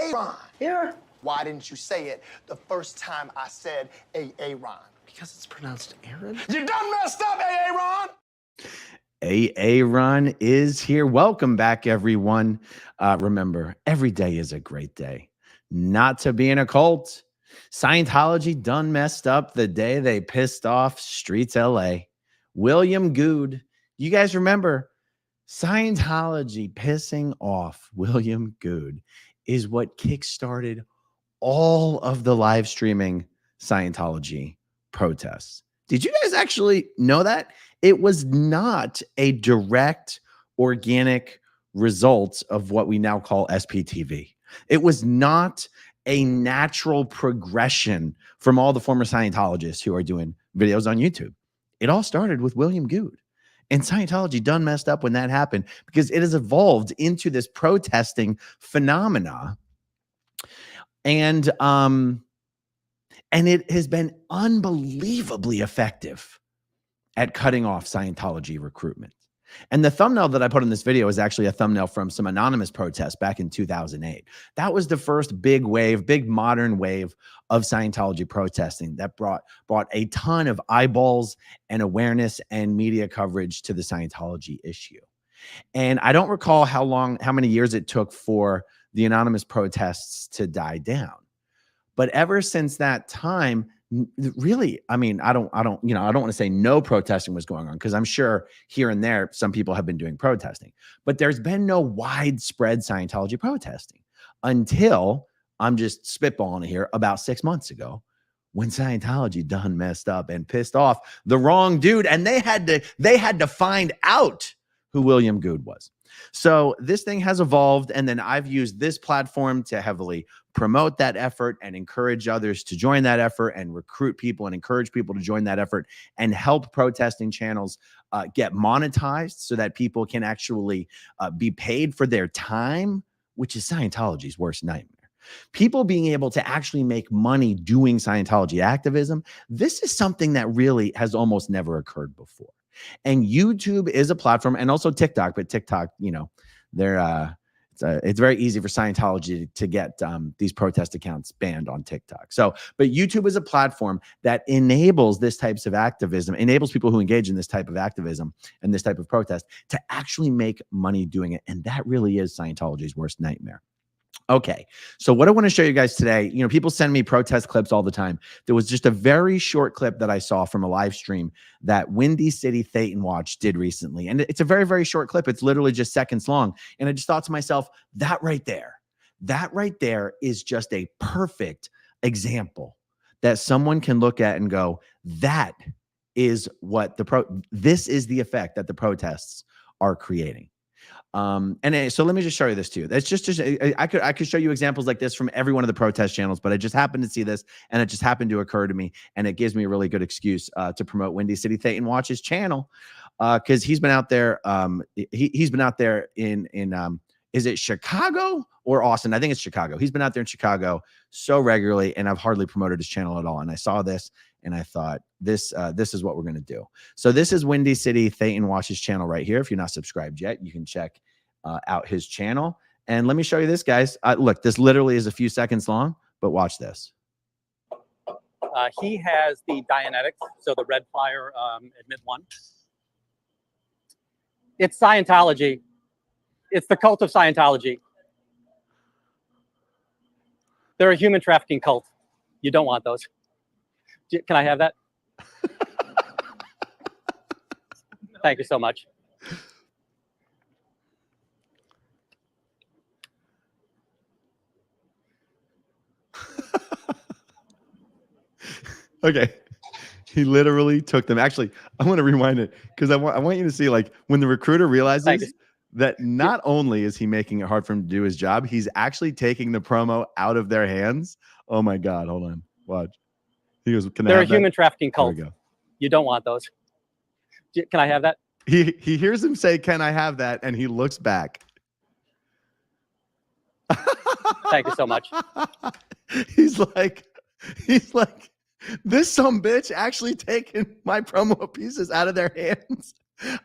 Aaron. Here. Why didn't you say it the first time I said Aaron? Because it's pronounced Aaron? You done messed up, Aaron! Aaron is here. Welcome back, everyone. Remember, every day is a great day. Not to be in a cult. Scientology done messed up the day they pissed off Streets LA. William Good. You guys remember Scientology pissing off William Good is what kickstarted all of the live streaming Scientology protests. Did you guys actually know that? It was not a direct, organic result of what we now call SPTV. It was not a natural progression from all the former Scientologists who are doing videos on YouTube. It all started with William Good. And Scientology done messed up when that happened because it has evolved into this protesting phenomena. And it has been unbelievably effective at cutting off Scientology recruitment. And the thumbnail that I put in this video is actually a thumbnail from some anonymous protests back in 2008. That was the first big wave, big modern wave of Scientology protesting that brought a ton of eyeballs and awareness and media coverage to the Scientology issue. And I don't recall how many years it took for the anonymous protests to die down. But ever since that time, really, I mean, I don't want to say no protesting was going on, because I'm sure here and there some people have been doing protesting, but there's been no widespread Scientology protesting until, I'm just spitballing here, about 6 months ago, when Scientology done messed up and pissed off the wrong dude, and they had to find out who William Good was. So this thing has evolved, and then I've used this platform to heavily promote that effort and encourage others to join that effort and recruit people and encourage people to join that effort and help protesting channels get monetized so that people can actually be paid for their time, which is Scientology's worst nightmare. People being able to actually make money doing Scientology activism, this is something that really has almost never occurred before. And YouTube is a platform, and also TikTok, but TikTok, it's very easy for Scientology to get these protest accounts banned on TikTok. But YouTube is a platform that enables this types of activism, enables people who engage in this type of activism and this type of protest to actually make money doing it. And that really is Scientology's worst nightmare. Okay, so what I want to show you guys today, people send me protest clips all the time. There was just a very short clip that I saw from a live stream that Windy City Thetan Watch did recently. And it's a very, very short clip. It's literally just seconds long. And I just thought to myself, that right there is just a perfect example that someone can look at and go, that is what this is the effect that the protests are creating. So let me just show you this too. That's just I could show you examples like this from every one of the protest channels, but I just happened to see this and it just happened to occur to me, and it gives me a really good excuse to promote Windy City Thetan Watch's channel, because he's been out there. He's been out there in is it Chicago or Austin? I think it's Chicago. He's been out there in Chicago so regularly, and I've hardly promoted his channel at all. And I saw this and I thought, this is what we're going to do. So this is Windy City Thetan Watch's channel right here. If you're not subscribed yet, you can check out his channel. And let me show you this, guys. Look, this literally is a few seconds long, but watch this. He has the Dianetics, so the red fire admit one. It's Scientology. It's the cult of Scientology. They're a human trafficking cult. You don't want those. Can I have that? Thank you so much. Okay. He literally took them. Actually, I want to rewind it because I want you to see, like, when the recruiter realizes that not only is he making it hard for him to do his job, he's actually taking the promo out of their hands. Oh my God. Hold on. Watch. He goes, they're a human trafficking cult. You don't want those. Can I have that? He hears him say, "Can I have that?" And he looks back. Thank you so much. He's like, this sumbitch actually taking my promo pieces out of their hands.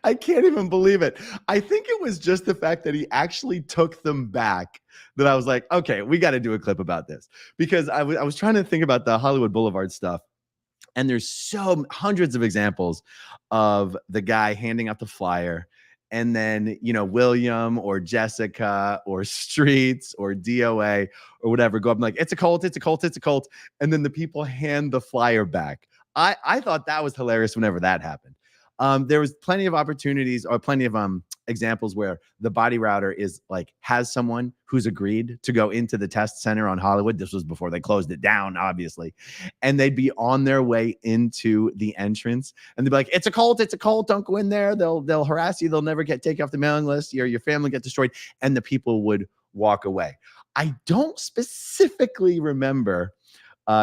I can't even believe it. I think it was just the fact that he actually took them back that I was like, okay, we got to do a clip about this, because I was trying to think about the Hollywood Boulevard stuff. And there's hundreds of examples of the guy handing out the flyer, and then, William or Jessica or Streets or DOA or whatever go up and like, it's a cult, it's a cult, it's a cult. And then the people hand the flyer back. I thought that was hilarious whenever that happened. There was plenty of opportunities or plenty of examples where the body router has someone who's agreed to go into the test center on Hollywood. This was before they closed it down, obviously. And they'd be on their way into the entrance and they'd be like, it's a cult, don't go in there. They'll harass you. They'll never take you off the mailing list. Your family get destroyed. And the people would walk away. I don't specifically remember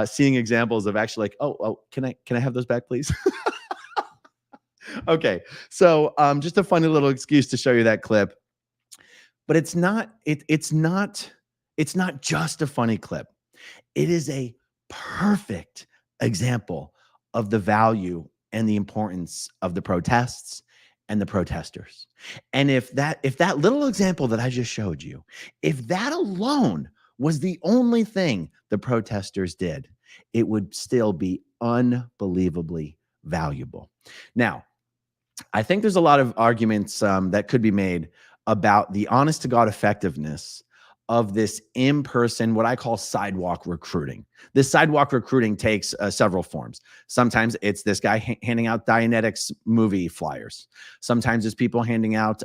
seeing examples of actually oh, can I have those back, please? Okay, so just a funny little excuse to show you that clip, but it's not just a funny clip. It is a perfect example of the value and the importance of the protests and the protesters. And if that little example that I just showed you, if that alone was the only thing the protesters did, it would still be unbelievably valuable. Now, I think there's a lot of arguments that could be made about the honest to God effectiveness of this in-person, what I call sidewalk recruiting. This sidewalk recruiting takes several forms. Sometimes it's this guy handing out Dianetics movie flyers. Sometimes it's people handing out,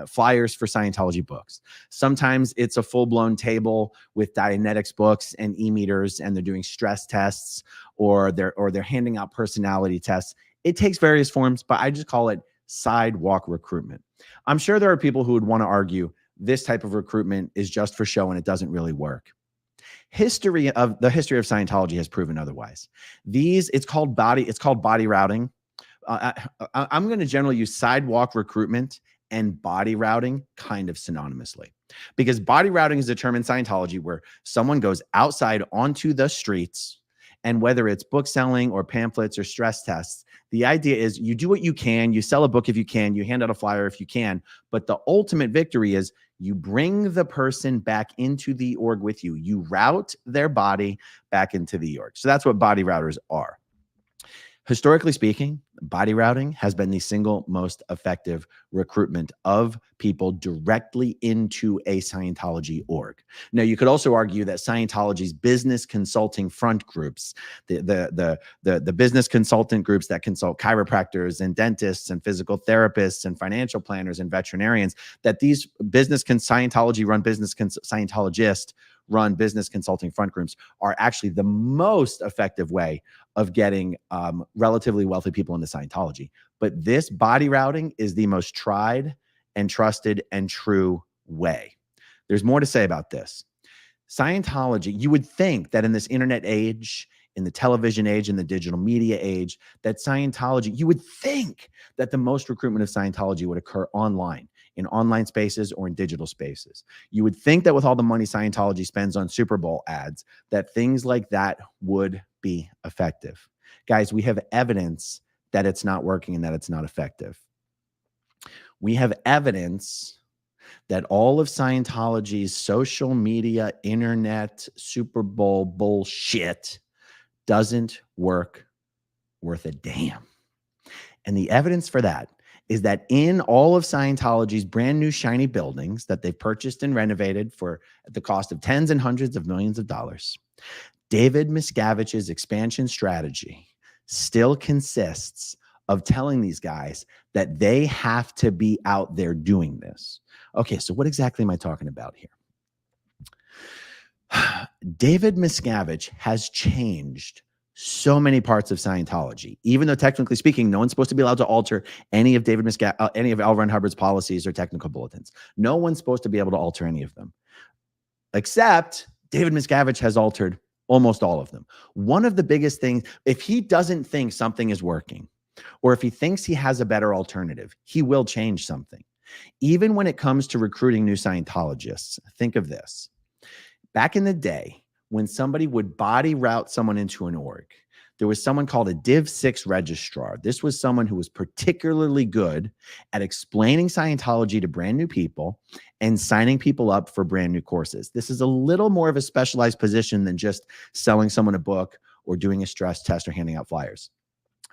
flyers for Scientology books. Sometimes it's a full-blown table with Dianetics books and e-meters, and they're doing stress tests, or they're handing out personality tests. It takes various forms, but I just call it sidewalk recruitment. I'm sure there are people who would want to argue this type of recruitment is just for show and it doesn't really work. The history of Scientology has proven otherwise. It's called body routing. I'm going to generally use sidewalk recruitment and body routing kind of synonymously, because body routing is a term in Scientology where someone goes outside onto the streets, and whether it's book selling or pamphlets or stress tests, the idea is you do what you can, you sell a book if you can, you hand out a flyer if you can, but the ultimate victory is you bring the person back into the org with you. You route their body back into the org. So that's what body routers are. Historically speaking, body routing has been the single most effective recruitment of people directly into a Scientology org. Now, you could also argue that Scientology's business consulting front groups, the business consultant groups that consult chiropractors and dentists and physical therapists and financial planners and veterinarians, that these Scientology-run Scientologist run business consulting front groups are actually the most effective way of getting relatively wealthy people into Scientology. But this body routing is the most tried and trusted and true way. There's more to say about this. Scientology, you would think that in this internet age, in the television age, in the digital media age, that Scientology, you would think that the most recruitment of Scientology would occur online, in online spaces or in digital spaces. You would think that with all the money Scientology spends on Super Bowl ads, that things like that would be effective. Guys, we have evidence that it's not working and that it's not effective. We have evidence that all of Scientology's social media, internet, Super Bowl bullshit doesn't work worth a damn. And the evidence for that is that in all of Scientology's brand new shiny buildings that they've purchased and renovated for at the cost of tens and hundreds of millions of dollars, David Miscavige's expansion strategy still consists of telling these guys that they have to be out there doing this. Okay, so what exactly am I talking about here? David Miscavige has changed so many parts of Scientology, even though technically speaking, no one's supposed to be allowed to alter any of any of L. Ron Hubbard's policies or technical bulletins. No one's supposed to be able to alter any of them, except David Miscavige has altered almost all of them. One of the biggest things, if he doesn't think something is working, or if he thinks he has a better alternative, he will change something. Even when it comes to recruiting new Scientologists, think of this. Back in the day, when somebody would body route someone into an org, there was someone called a Div 6 registrar. This was someone who was particularly good at explaining Scientology to brand new people and signing people up for brand new courses. This is a little more of a specialized position than just selling someone a book or doing a stress test or handing out flyers.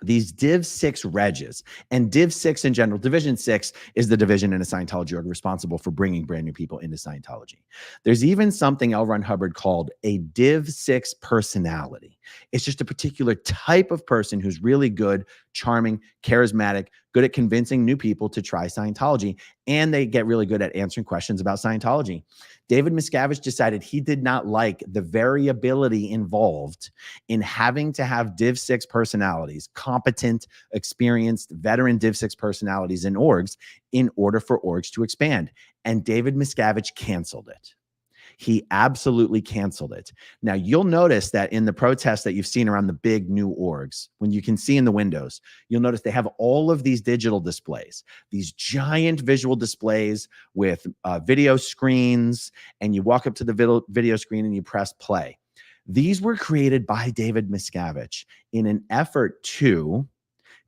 These Div 6 regs, and Div 6 in general, Division 6 is the division in a Scientology org responsible for bringing brand new people into Scientology. There's even something L. Ron Hubbard called a Div 6 personality. It's just a particular type of person who's really good, charming, charismatic, good at convincing new people to try Scientology, and they get really good at answering questions about Scientology. David Miscavige decided he did not like the variability involved in having to have Div 6 personalities, competent, experienced, veteran Div 6 personalities in orgs in order for orgs to expand. And David Miscavige canceled it. He absolutely canceled it. Now, you'll notice that in the protests that you've seen around the big new orgs, when you can see in the windows, you'll notice they have all of these digital displays, these giant visual displays with video screens, and you walk up to the video screen and you press play. These were created by David Miscavige in an effort to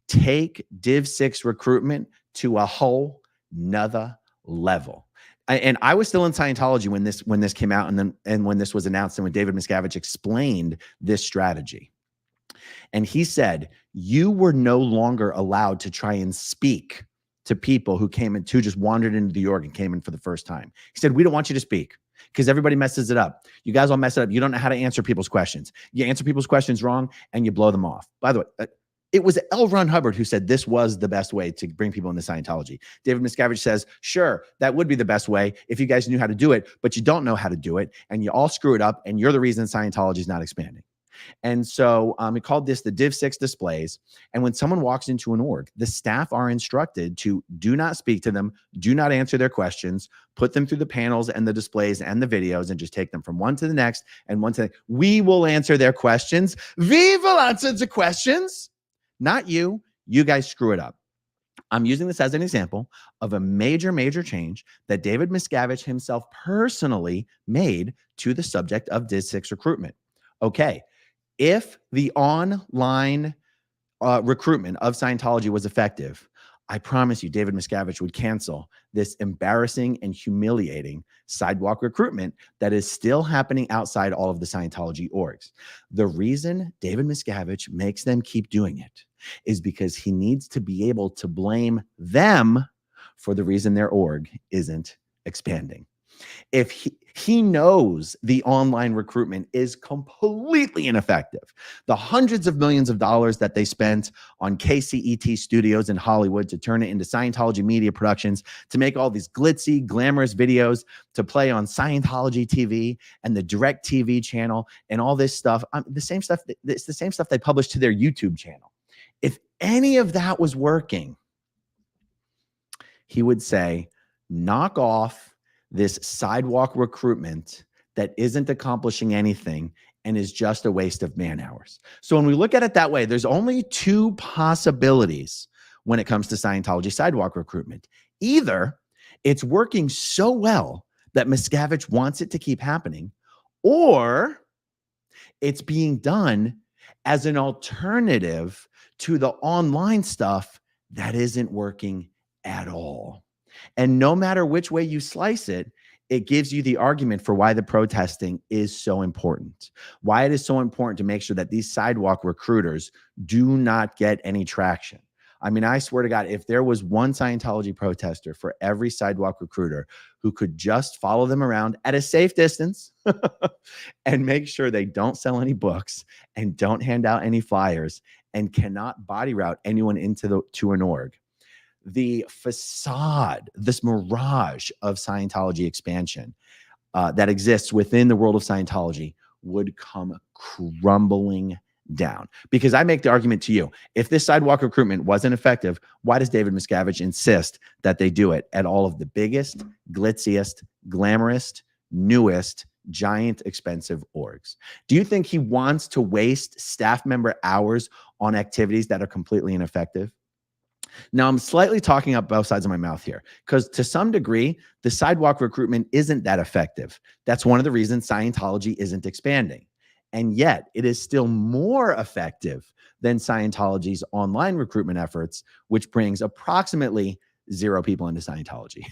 take Div 6 recruitment to a whole nother level. And I was still in Scientology when this came out, and when this was announced, and when David Miscavige explained this strategy. And he said, you were no longer allowed to try and speak to people who just wandered into the org and came in for the first time. He said, we don't want you to speak because everybody messes it up. You guys all mess it up. You don't know how to answer people's questions. You answer people's questions wrong and you blow them off. By the way, it was L. Ron Hubbard who said this was the best way to bring people into Scientology. David Miscavige says, sure, that would be the best way if you guys knew how to do it, but you don't know how to do it, and you all screw it up, and you're the reason Scientology is not expanding. And so he called this the Div 6 displays. And when someone walks into an org, the staff are instructed to do not speak to them, do not answer their questions, put them through the panels and the displays and the videos, and just take them from one to the next and one to the next. We will answer their questions. We will answer the questions. Not you. You guys screw it up. I'm using this as an example of a major, major change that David Miscavige himself personally made to the subject of Div 6 recruitment. Okay, if the online recruitment of Scientology was effective, I promise you David Miscavige would cancel this embarrassing and humiliating sidewalk recruitment that is still happening outside all of the Scientology orgs. The reason David Miscavige makes them keep doing it is because he needs to be able to blame them for the reason their org isn't expanding. If he knows the online recruitment is completely ineffective, the hundreds of millions of dollars that they spent on KCET studios in Hollywood to turn it into Scientology media productions, to make all these glitzy, glamorous videos, to play on Scientology TV and the Direct TV channel and all this stuff, it's the same stuff they publish to their YouTube channel. If any of that was working, he would say, knock off this sidewalk recruitment that isn't accomplishing anything and is just a waste of man hours. So when we look at it that way, there's only two possibilities when it comes to Scientology sidewalk recruitment. Either it's working so well that Miscavige wants it to keep happening, or it's being done as an alternative to the online stuff that isn't working at all. And no matter which way you slice it, it gives you the argument for why the protesting is so important, why it is so important to make sure that these sidewalk recruiters do not get any traction. I mean, I swear to God, if there was one Scientology protester for every sidewalk recruiter who could just follow them around at a safe distance and make sure they don't sell any books and don't hand out any flyers and cannot body route anyone to an org, the facade, this mirage of Scientology expansion that exists within the world of Scientology would come crumbling down. Because I make the argument to you, if this sidewalk recruitment wasn't effective, why does David Miscavige insist that they do it at all of the biggest, glitziest, glamorous, newest, giant, expensive orgs? Do you think he wants to waste staff member hours on activities that are completely ineffective? Now, I'm slightly talking up both sides of my mouth here, because to some degree, the sidewalk recruitment isn't that effective. That's one of the reasons Scientology isn't expanding. And yet it is still more effective than Scientology's online recruitment efforts, which brings approximately 0 people into Scientology.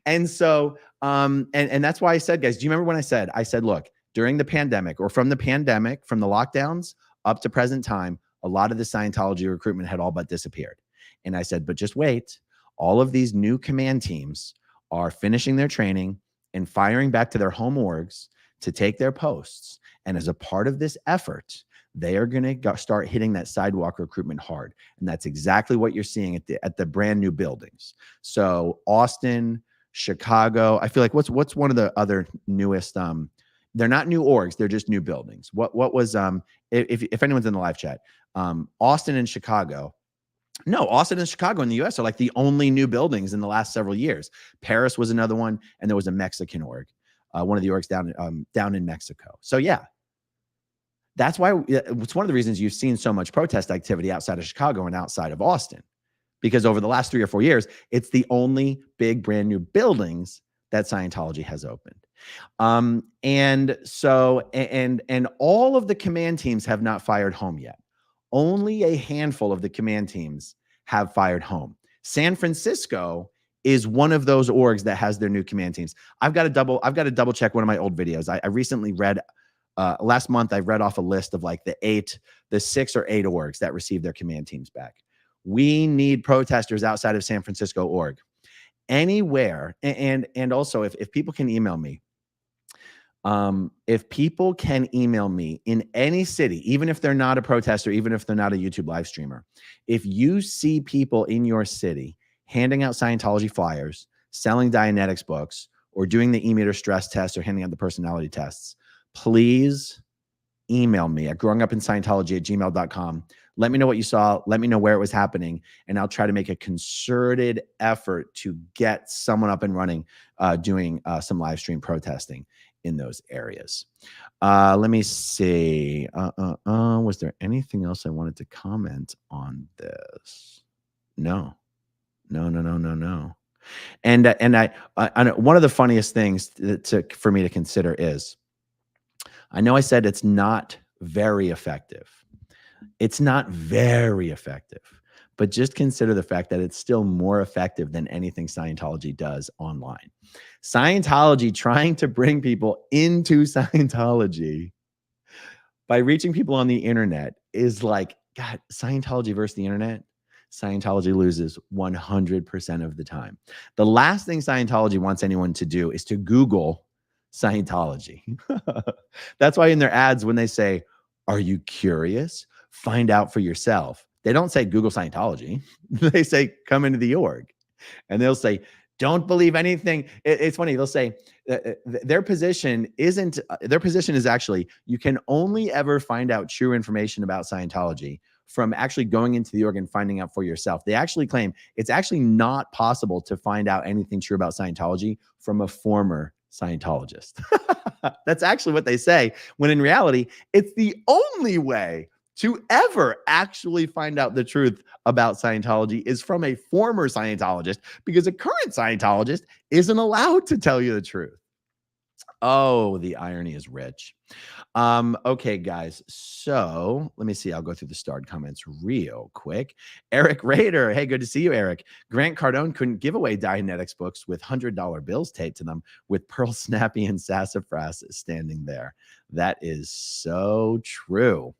And so, and that's why I said, guys, do you remember when I said, look, during the pandemic or from the lockdowns up to present time, a lot of the Scientology recruitment had all but disappeared. And I said, but just wait, all of these new command teams are finishing their training and firing back to their home orgs to take their posts. And as a part of this effort, they are going to start hitting that sidewalk recruitment hard. And that's exactly what you're seeing at the brand new buildings. So Austin, Chicago, I feel like what's one of the other newest, they're not new orgs, they're just new buildings. What was, if anyone's in the live chat, Austin and Chicago in the US are like the only new buildings in the last several years. Paris was another one. And there was a Mexican org, one of the orgs down in Mexico. So yeah, that's why it's one of the reasons you've seen so much protest activity outside of Chicago and outside of Austin, because over the last 3 or 4 years, it's the only big brand new buildings that Scientology has opened. And so, and all of the command teams have not fired home yet. Only a handful of the command teams have fired home. San Francisco is one of those orgs that has their new command teams. I've got to double check one of my old videos. I recently read, last month, I read off a list of like the 6 or 8 orgs that received their command teams back. We need protesters outside of San Francisco org anywhere. And also if people can email me, if people can email me in any city, even if they're not a protester, even if they're not a YouTube live streamer, if you see people in your city handing out Scientology flyers, selling Dianetics books, or doing the e-meter stress test or handing out the personality tests, please email me at growingupinscientology@gmail.com. Let me know what you saw. Let me know where it was happening. And I'll try to make a concerted effort to get someone up and running, doing some live stream protesting in those areas. Let me see. Was there anything else I wanted to comment on this? No. And I know one of the funniest things for me to consider is, I know I said it's not very effective. It's not very effective, but just consider the fact that it's still more effective than anything Scientology does online. Scientology trying to bring people into Scientology by reaching people on the internet is like, God, Scientology versus the internet. Scientology loses 100% of the time. The last thing Scientology wants anyone to do is to Google Scientology. That's why in their ads, when they say, "Are you curious? Find out for yourself," they don't say Google Scientology. They say, "Come into the org." And they'll say, "Don't believe anything." It's funny. They'll say their position is actually, you can only ever find out true information about Scientology from actually going into the org and finding out for yourself. They actually claim it's actually not possible to find out anything true about Scientology from a former Scientologist. That's actually what they say, when in reality, it's the only way to ever actually find out the truth about Scientology is from a former Scientologist, because a current Scientologist isn't allowed to tell you the truth. Oh, the irony is rich. Okay, guys. So let me see. I'll go through the starred comments real quick. Eric Rader. Hey, good to see you, Eric. Grant Cardone couldn't give away Dianetics books with $100 bills taped to them with Pearl Snappy and Sassafras standing there. That is so true.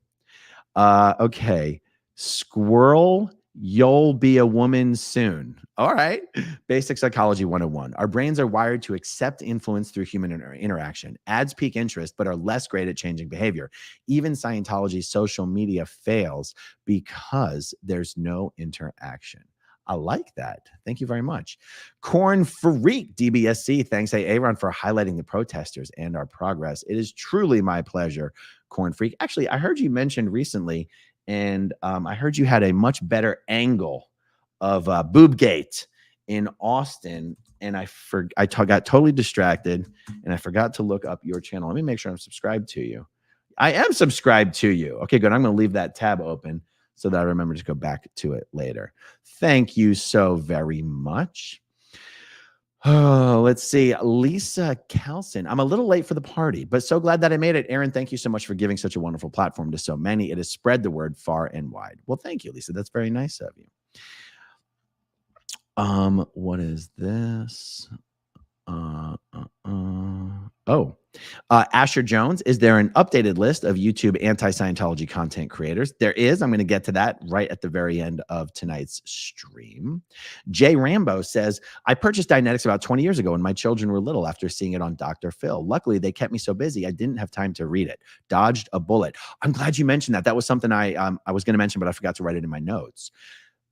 Okay. Squirrel, you'll be a woman soon. All right. Basic Psychology 101. Our brains are wired to accept influence through human interaction. Ads pique interest, but are less great at changing behavior. Even Scientology's social media fails because there's no interaction. I like that. Thank you very much. Corn Freak DBSC. Thanks, Aaron, for highlighting the protesters and our progress. It is truly my pleasure, Corn Freak. Actually, I heard you mentioned recently, and I heard you had a much better angle of Boobgate in Austin, and I got totally distracted, and I forgot to look up your channel. Let me make sure I'm subscribed to you. I am subscribed to you. Okay, good. I'm going to leave that tab open so that I remember to go back to it later. Thank you so very much. Oh, let's see. Lisa Kelson. I'm a little late for the party, but so glad that I made it. Aaron, thank you so much for giving such a wonderful platform to so many. It has spread the word far and wide. Well, thank you, Lisa. That's very nice of you. What is this? Asher Jones, is there an updated list of YouTube anti-Scientology content creators? There is. I'm going to get to that right at the very end of tonight's stream. Jay Rambo says, I purchased Dianetics about 20 years ago when my children were little after seeing it on Dr. Phil. Luckily, they kept me so busy, I didn't have time to read it. Dodged a bullet. I'm glad you mentioned that. That was something I was going to mention, but I forgot to write it in my notes.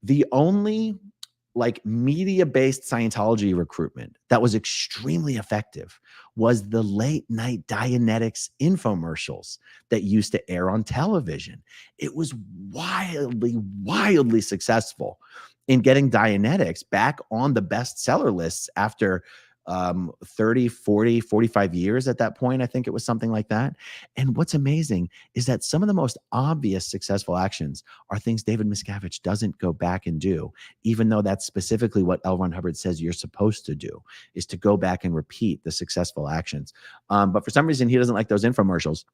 The only like media-based Scientology recruitment that was extremely effective was the late night Dianetics infomercials that used to air on television. It was wildly successful in getting Dianetics back on the bestseller lists after 30, 40, 45 years at that point. I think it was something like that. And what's amazing is that some of the most obvious successful actions are things David Miscavige doesn't go back and do, even though that's specifically what L. Ron Hubbard says you're supposed to do, is to go back and repeat the successful actions. But for some reason, he doesn't like those infomercials.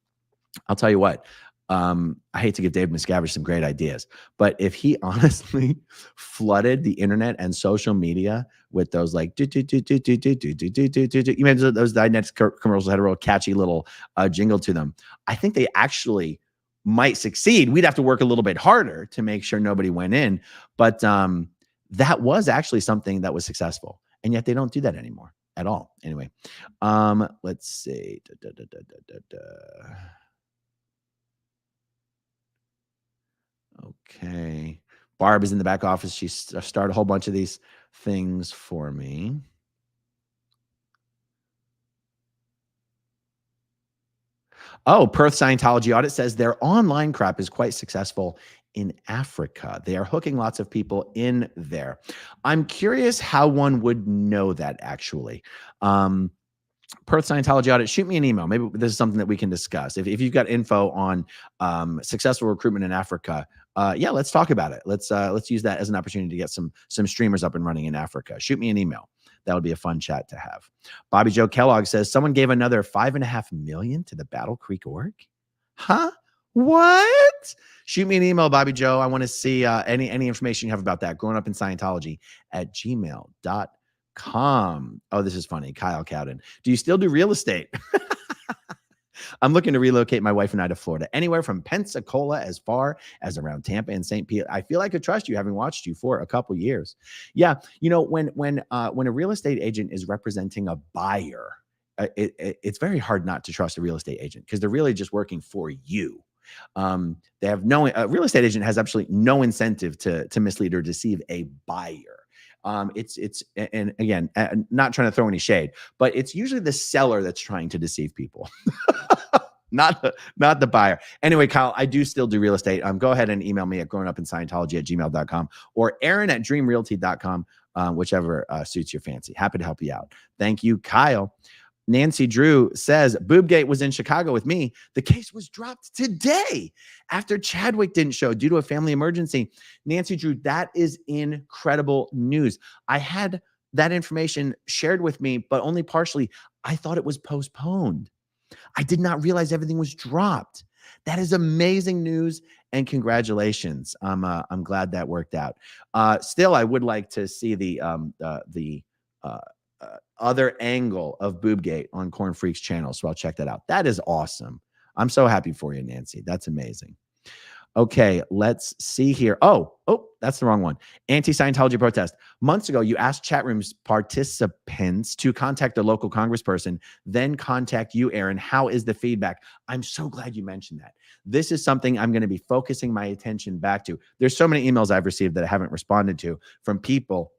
I'll tell you what, I hate to give Dave Miscavige some great ideas, but if he honestly flooded the internet and social media with those like you mean those Dianetics commercials had a real catchy little jingle to them, I think they actually might succeed. We'd have to work a little bit harder to make sure nobody went in, but that was actually something that was successful, and yet they don't do that anymore at all. Anyway, let's see. Okay. Barb is in the back office. She started a whole bunch of these things for me. Oh, Perth Scientology audit says their online crap is quite successful in Africa. They are hooking lots of people in there. I'm curious how one would know that, actually. Perth Scientology audit, shoot me an email. Maybe this is something that we can discuss. If you've got info on successful recruitment in Africa, yeah, let's talk about it. Let's use that as an opportunity to get some streamers up and running in Africa. Shoot me an email. That would be a fun chat to have. Bobby Joe Kellogg says someone gave another $5.5 million to the Battle Creek org. Huh? What? Shoot me an email, Bobby Joe. I want to see any information you have about that. Growing up in Scientology at gmail.com. Oh, this is funny. Kyle Cowden. Do you still do real estate? I'm looking to relocate my wife and I to Florida, anywhere from Pensacola as far as around Tampa and St. Pete. I feel I could trust you, having watched you for a couple years. Yeah, you know, when a real estate agent is representing a buyer, it's very hard not to trust a real estate agent because they're really just working for you. They have no real estate agent has absolutely no incentive to mislead or deceive a buyer. It's and again, not trying to throw any shade, but it's usually the seller that's trying to deceive people. Not the buyer. Anyway, Kyle, I do still do real estate. Go ahead and email me at growingupinscientology@gmail.com or Aaron@dreamrealty.com, whichever suits your fancy. Happy to help you out. Thank you, Kyle. Nancy Drew says, Boobgate was in Chicago with me. The case was dropped today after Chadwick didn't show due to a family emergency. Nancy Drew, that is incredible news. I had that information shared with me, but only partially. I thought it was postponed. I did not realize everything was dropped. That is amazing news, and congratulations. I'm glad that worked out. Still, I would like to see the other angle of Boobgate on Corn Freak's channel, so I'll check that out. That is awesome. I'm so happy for you, Nancy. That's amazing. Okay, let's see here. Oh, that's the wrong one. Anti-Scientology protest. Months ago, you asked chat rooms participants to contact their local congressperson, then contact you, Aaron. How is the feedback? I'm so glad you mentioned that. This is something I'm going to be focusing my attention back to. There's so many emails I've received that I haven't responded to from people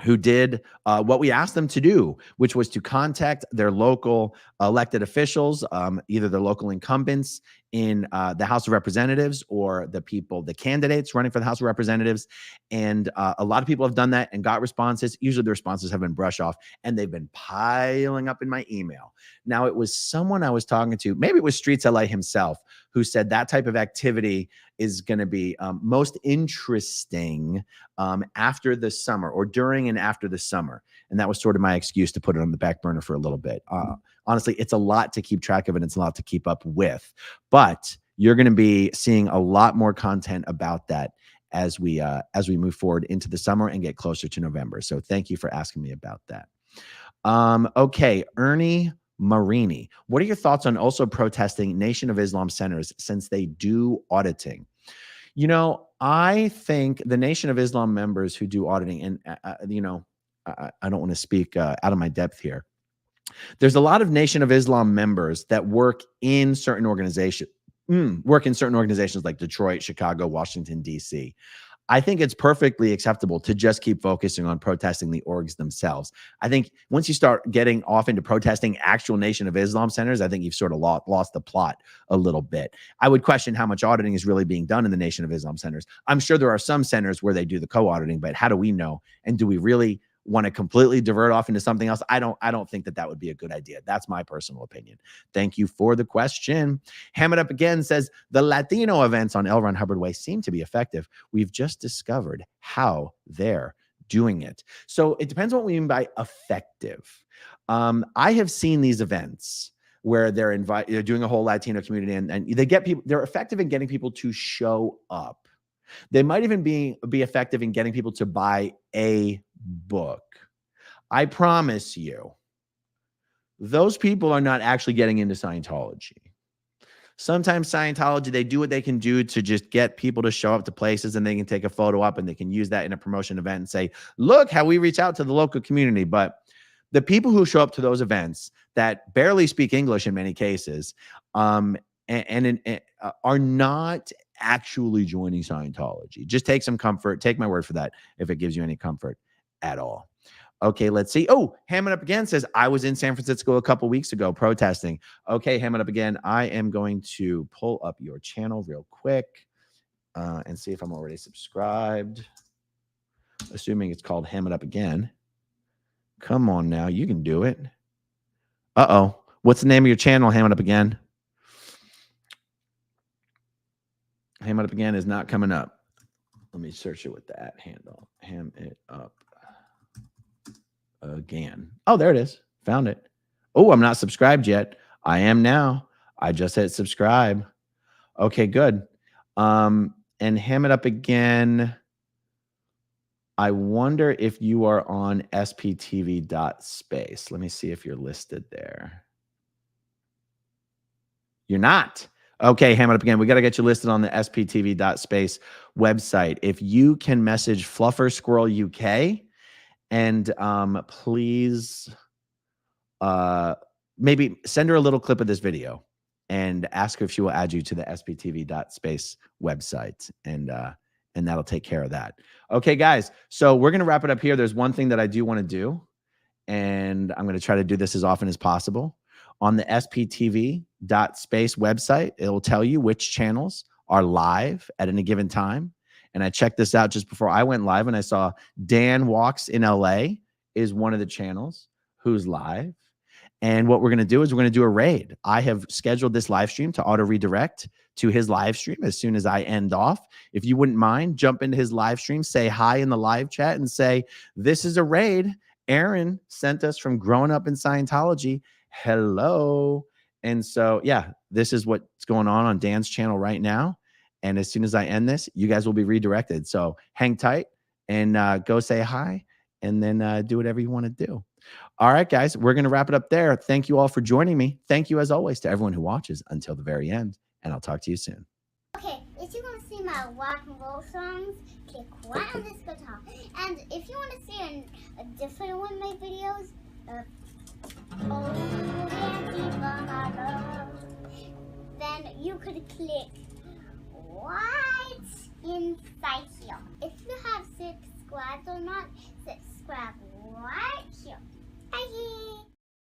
who did what we asked them to do, which was to contact their local elected officials, either their local incumbents in the House of Representatives or the candidates running for the House of Representatives. And a lot of people have done that and got responses. Usually the responses have been brush off, and they've been piling up in my email. Now, it was someone I was talking to, maybe it was Streets LA himself, who said that type of activity is going to be most interesting after the summer, or during and after the summer. And that was sort of my excuse to put it on the back burner for a little bit. Honestly, it's a lot to keep track of, and it's a lot to keep up with. But you're going to be seeing a lot more content about that as we move forward into the summer and get closer to November. So thank you for asking me about that. Okay, Ernie Marini, what are your thoughts on also protesting Nation of Islam centers since they do auditing? You know, I think the Nation of Islam members who do auditing, and I don't want to speak out of my depth here. There's a lot of Nation of Islam members that work in certain organizations, like Detroit, Chicago, Washington, D.C. I think it's perfectly acceptable to just keep focusing on protesting the orgs themselves. I think once you start getting off into protesting actual Nation of Islam centers, I think you've sort of lost the plot a little bit. I would question how much auditing is really being done in the Nation of Islam centers. I'm sure there are some centers where they do the co-auditing, but how do we know? And do we really want to completely divert off into something else? I don't think that would be a good idea. That's my personal opinion. Thank you for the question. Ham It Up Again says, the Latino events on L. Ron Hubbard Way seem to be effective. We've just discovered how they're doing it. So it depends on what we mean by effective. I have seen these events where they're doing a whole Latino community, and they get people, they're effective in getting people to show up. They might even be effective in getting people to buy a book. I promise you, those people are not actually getting into Scientology. Sometimes Scientology, they do what they can do to just get people to show up to places, and they can take a photo up and they can use that in a promotion event and say, look how we reach out to the local community. But the people who show up to those events that barely speak English in many cases, are not actually joining Scientology. Just take some comfort. Take my word for that if it gives you any comfort at all. Okay, let's see. Oh, Ham It Up Again says, I was in San Francisco a couple weeks ago protesting. Okay, Ham It Up Again, I am going to pull up your channel real quick and see if I'm already subscribed. Assuming it's called Ham It Up Again. Come on now, you can do it. Uh-oh. What's the name of your channel, Ham It Up Again? Ham It Up Again is not coming up. Let me search it with that handle. Ham It Up Again. Oh, there it is. Found it. Oh, I'm not subscribed yet. I am now. I just hit subscribe. Okay, good. And Ham It Up Again. I wonder if you are on sptv.space. Let me see if you're listed there. You're not. Okay, Ham It Up Again. We got to get you listed on the sptv.space website. If you can message Fluffer Squirrel UK and please maybe send her a little clip of this video and ask her if she will add you to the sptv.space website, and that'll take care of that. Okay, guys. So we're going to wrap it up here. There's one thing that I do want to do, and I'm going to try to do this as often as possible. On the sptv.space website, it will tell you which channels are live at any given time. And I checked this out just before I went live, and I saw Dan Walks in LA is one of the channels who's live. And what we're going to do is we're going to do a raid. I have scheduled this live stream to auto redirect to his live stream as soon as I end off. If you wouldn't mind, jump into his live stream, say hi in the live chat, and say, this is a raid. Aaron sent us from Growing Up in Scientology. Hello. And so, yeah, this is what's going on Dan's channel right now. And as soon as I end this, you guys will be redirected. So hang tight and go say hi, and then do whatever you want to do. All right, guys, we're going to wrap it up there. Thank you all for joining me. Thank you, as always, to everyone who watches until the very end. And I'll talk to you soon. Okay, if you want to see my rock and roll songs, click right on this guitar. And if you want to see a different one of my videos, then you could click right inside here. If you have subscribed or not, subscribe